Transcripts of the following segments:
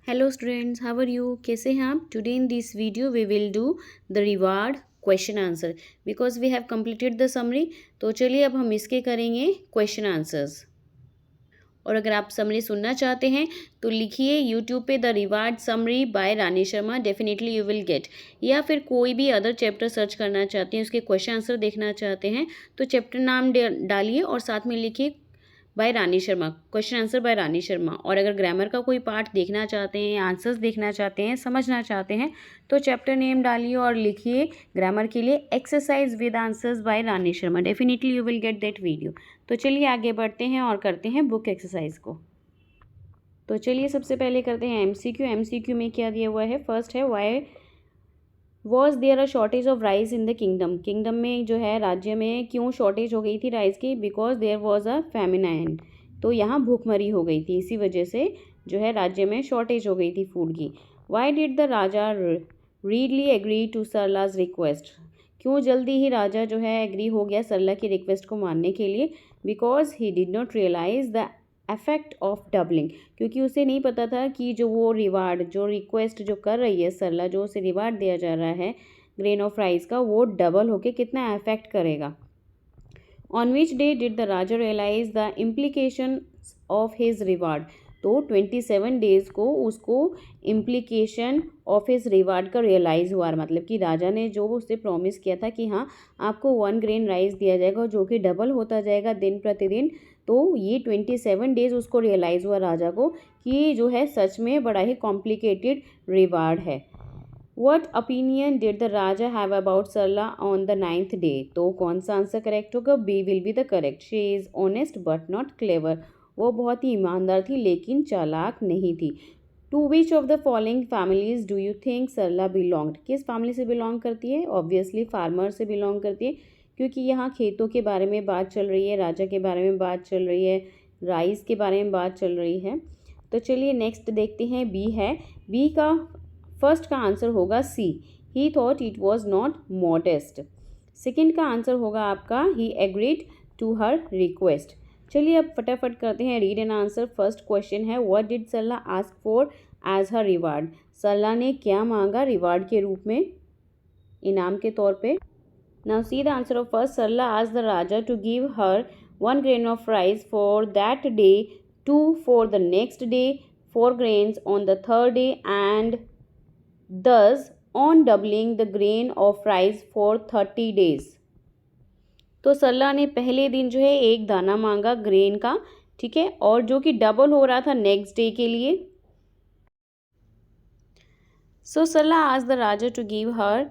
Hello students, how are you? कैसे हैं आप? Today in this video we will do the reward question answer because we have completed the summary. तो चलिए अब हम इसके करेंगे क्वेश्चन आंसर्स। और अगर आप समरी सुनना चाहते हैं तो लिखिए यूट्यूब पे the reward summary by Rani Sharma, definitely you will get. या फिर कोई भी अदर चैप्टर सर्च करना चाहते हैं, उसके क्वेश्चन आंसर देखना चाहते हैं तो चैप्टर नाम डालिए और साथ में लिखिए by Rani Sharma, question answer by Rani Sharma. और अगर ग्रामर का कोई पार्ट देखना चाहते हैं, आंसर्स देखना चाहते हैं, समझना चाहते हैं तो चैप्टर नेम डालिए और लिखिए ग्रामर के लिए exercise with answers by Rani Sharma, definitely you will get that video. तो चलिए आगे बढ़ते हैं और करते हैं बुक एक्सरसाइज को। तो चलिए सबसे पहले करते हैं एमसीक्यू। एमसीक्यू में क्या दिया हुआ है? फर्स्ट है why was there a shortage of rice in the kingdom. Kingdom में जो है राज्य में क्यों शॉर्टेज हो गई थी राइस की? Because there was a feminine. तो यहाँ भूखमरी हो गई थी, इसी वजह से जो है राज्य में शॉर्टेज हो गई थी फूड की। Why did the raja readily agree to Sarla's request. क्यों जल्दी ही राजा जो है एग्री हो गया सरला की रिक्वेस्ट को मानने के लिए? Because he did not realise the effect of doubling. क्योंकि उसे नहीं पता था कि जो वो रिवार्ड, जो रिक्वेस्ट जो कर रही है सरला, जो उसे रिवार्ड दिया जा रहा है ग्रेन ऑफ राइस का, वो डबल होके कितना इफेक्ट करेगा। On which day did the raja realise the implication of his reward. तो 27 डेज को उसको इम्प्लीकेशन ऑफ हिज रिवार्ड का रियलाइज़ हुआ, मतलब कि राजा ने जो उससे प्रॉमिस किया था कि हाँ आपको 1 ग्रेन राइस दिया जाएगा जो कि डबल होता जाएगा दिन प्रतिदिन। तो ये 27 डेज उसको रियलाइज़ हुआ राजा को कि जो है सच में बड़ा ही कॉम्प्लिकेटेड रिवार्ड है। What opinion did the raja have about Sarla on the 9th day. तो कौन सा आंसर करेक्ट होगा? B will be the correct. She is honest but not clever. वो बहुत ही ईमानदार थी लेकिन चालाक नहीं थी। To which of the following families do you think Sarla belonged. किस फैमिली से बिलोंग करती है? ऑब्वियसली फार्मर से बिलोंग करती है, क्योंकि यहाँ खेतों के बारे में बात चल रही है, राजा के बारे में बात चल रही है, राइस के बारे में बात चल रही है। तो चलिए नेक्स्ट देखते हैं, बी है। बी का फर्स्ट का आंसर होगा C, he thought it was not modest. Second का आंसर होगा आपका he agreed to her request. चलिए अब फटाफट करते हैं read and answer. First question है what did Sarla ask for as her reward. Sarla ने क्या मांगा रिवार्ड के रूप में, इनाम के तौर पे? Now see the answer of first. Sarla asked the raja to give her 1 grain of rice for that day, 2 for the next day, 4 grains on the third day, and thus on doubling the grain of rice for 30 days। तो सरला ने पहले दिन जो है एक दाना मांगा grain का, ठीक है, और जो कि डबल हो रहा था नेक्स्ट डे के लिए। So Sarla asked the raja to give her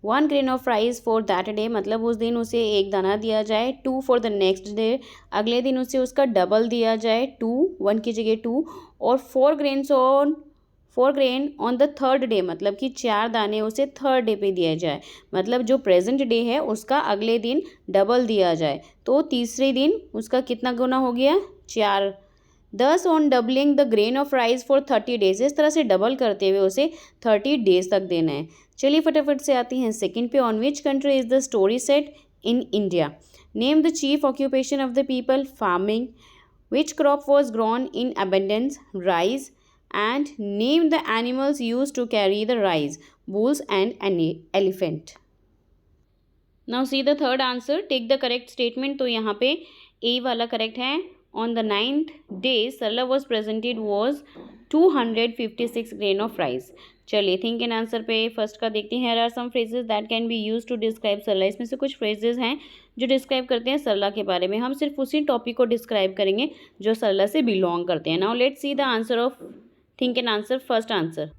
1 grain of rice for that day, मतलब उस दिन उसे एक दाना दिया जाए। 2 फॉर द नेक्स्ट डे, अगले दिन उसे उसका डबल दिया जाए, 2, 1 की जगह 2, और 4 grain on the third day, मतलब कि 4 दाने उसे थर्ड डे पे दिया जाए, मतलब जो प्रेजेंट डे है उसका अगले दिन डबल दिया जाए। तो तीसरे दिन उसका कितना गुना हो गया? 4। 10 on doubling the grain of rice for 30 days, इस तरह से डबल करते हुए उसे 30 डेज तक देना है। चलिए फटाफट से आती हैं सेकंड पे। On which country is the story set? In India. Name the chief occupation of the people? Farming. Which crop was grown in abundance? Rice. And name the animals use to carry the rice? Bulls and elephant. Now see the third answer, take the correct statement. तो यहाँ पे A वाला correct है। On the 9th day Sarla was presented was 256 grain of rice. चलिए think and answer पे first का देखते हैं। Here are some phrases that can be used to describe सरला। इसमें से कुछ phrases हैं जो डिस्क्राइब करते हैं सरला के बारे में। हम सिर्फ उसी टॉपिक को डिस्क्राइब करेंगे जो सरला से बिलोंग करते हैं। Now let's see the answer of think and answer. First answer,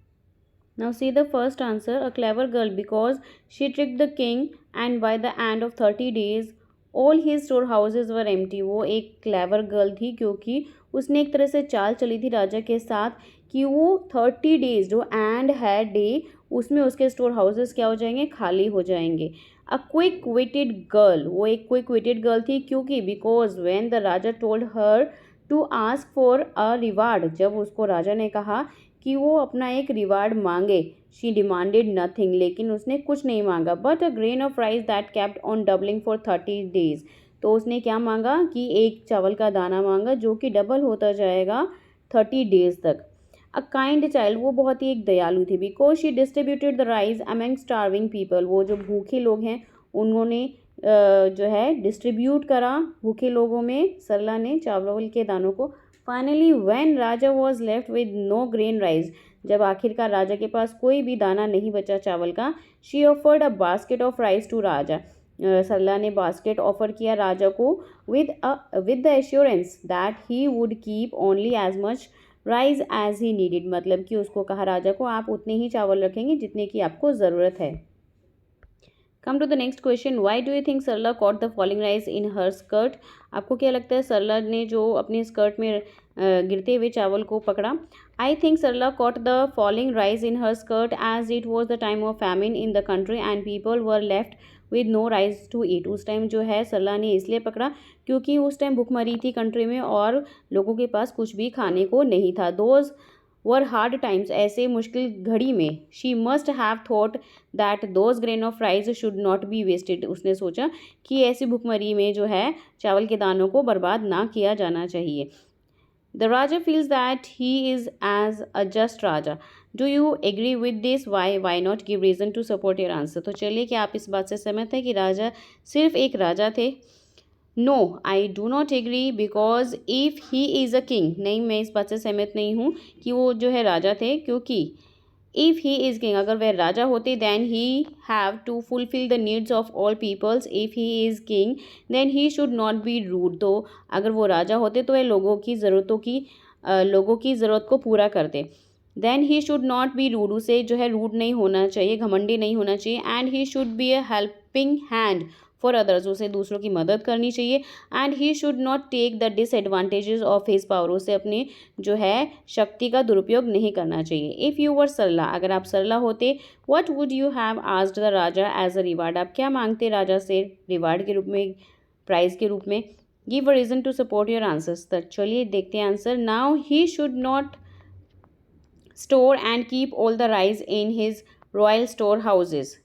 now see the first answer, a clever girl because she tricked the king and by the end of 30 days all his storehouses were empty। वो एक clever girl थी क्योंकि उसने एक तरह से चाल चली थी राजा के साथ कि वो 30 डेज जो एंड है डे, उसमें उसके स्टोर हाउसेस क्या हो जाएंगे? खाली हो जाएंगे। अ क्विक विटेड गर्ल, वो एक क्विक विटेड गर्ल थी क्योंकि because when the raja told her to ask for a reward, जब उसको राजा ने कहा कि वो अपना एक रिवार्ड मांगे, शी डिमांडेड नथिंग, लेकिन उसने कुछ नहीं मांगा, but a grain of rice that kept on doubling for 30 days. तो उसने क्या मांगा कि एक चावल का दाना मांगा जो कि डबल होता जाएगा 30 डेज तक। अ काइंड चाइल्ड, वो बहुत ही एक दयालु थी, because she distributed the rice among starving people, वो जो भूखे लोग हैं उन्होंने जो है डिस्ट्रीब्यूट करा भूखे लोगों में, सरला ने चावल के दानों को। Finally when raja was left with no grain rice, जब आखिरकार राजा के पास कोई भी दाना नहीं बचा चावल का, she offered a basket of rice to raja, Sarla ने बास्केट ऑफर किया राजा को with the assurance that he would keep only as much rice as he needed, मतलब कि उसको कहा राजा को आप उतने ही चावल रखेंगे जितने की आपको ज़रूरत है। Come to the next question, why do you think Sarla caught the falling rice in her skirt, आपको क्या लगता है सरला ने जो अपने स्कर्ट में गिरते हुए चावल को पकड़ा। I think Sarla caught the falling rice in her skirt as it was the time of famine in the country and people were left with no rice to eat, उस टाइम जो है सरला ने इसलिए पकड़ा क्योंकि उस टाइम भुखमरी थी कंट्री में और लोगों के पास कुछ भी खाने को नहीं था। दोज वर हार्ड टाइम्स, ऐसे मुश्किल घड़ी में she must have thought that those grain of rice should not be wasted, उसने सोचा कि ऐसी भुखमरी में जो है चावल के दानों को बर्बाद ना किया जाना चाहिए। The raja feels that he is as a just raja, do you agree with this, why not give reason to support your answer, तो चलिए क्या आप इस बात से सहमत हैं कि राजा सिर्फ एक राजा थे। No I do not agree because if he is a king, नहीं मैं इस बात से सहमत नहीं हूँ कि वो जो है राजा थे, क्योंकि इफ़ ही इज़ किंग, अगर वह राजा होते then he have to fulfil the needs of all peoples, if he is king then he should not be rude, तो अगर वो राजा होते तो वह लोगों की ज़रूरत को पूरा करते। Then he should not be rude, उसे जो है रूड नहीं होना चाहिए, घमंडी नहीं होना चाहिए। And he should be a helping hand for others, उसे दूसरों की मदद करनी चाहिए। And he should not take the disadvantages of his power, उसे अपने जो है शक्ति का दुरुपयोग नहीं करना चाहिए। इफ़ यू वर सरला, अगर आप सरला होते, what would you have asked the raja as a reward, आप क्या मांगते राजा से रिवार्ड के रूप में, प्राइज के रूप में। Give a reason to support your answers, तो चलिए देखते हैं answer. Now he should not store and keep all the rice in his royal store houses,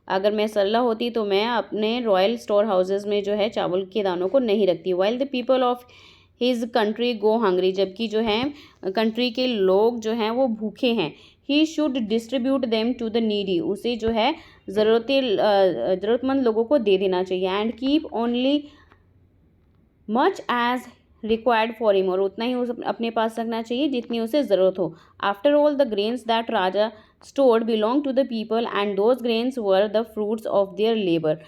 अगर मैं सरला होती तो मैं अपने रॉयल स्टोर हाउसेज में जो है चावल के दानों को नहीं रखती। While the people of his country go hungry, जबकि जो है कंट्री के लोग जो हैं वो भूखे हैं। He should distribute them to the needy, उसे जो है ज़रूरतमंद लोगों को दे देना चाहिए। And keep only much as required for him, और उतना ही उसे अपने पास रखना चाहिए जितनी उसे ज़रूरत हो। After all the grains that raja stored belong to the people and those grains were the fruits of their labour,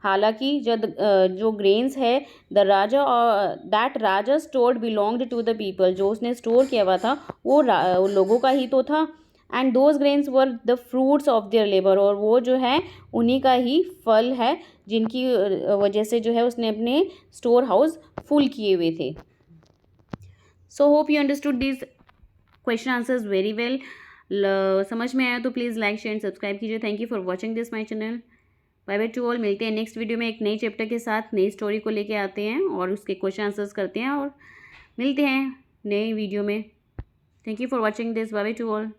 हालांकि जब जो ग्रेन्स है that raja stored belonged to the people, जो उसने स्टोर किया हुआ था वो लोगों का ही तो था। And those grains were the fruits of their labour, और वो जो है उन्हीं का ही फल है जिनकी वजह से जो है उसने अपने स्टोर हाउस फुल किए हुए थे। So hope you understood this question answers very well. समझ में आया तो please like share and subscribe कीजिए। Thank you for watching this my channel. Bye bye to all, मिलते हैं नेक्स्ट वीडियो में एक नई चैप्टर के साथ, नई स्टोरी को लेके आते हैं और उसके क्वेश्चन आंसर्स करते हैं और मिलते हैं नए वीडियो में। Thank you for watching this, bye bye to all.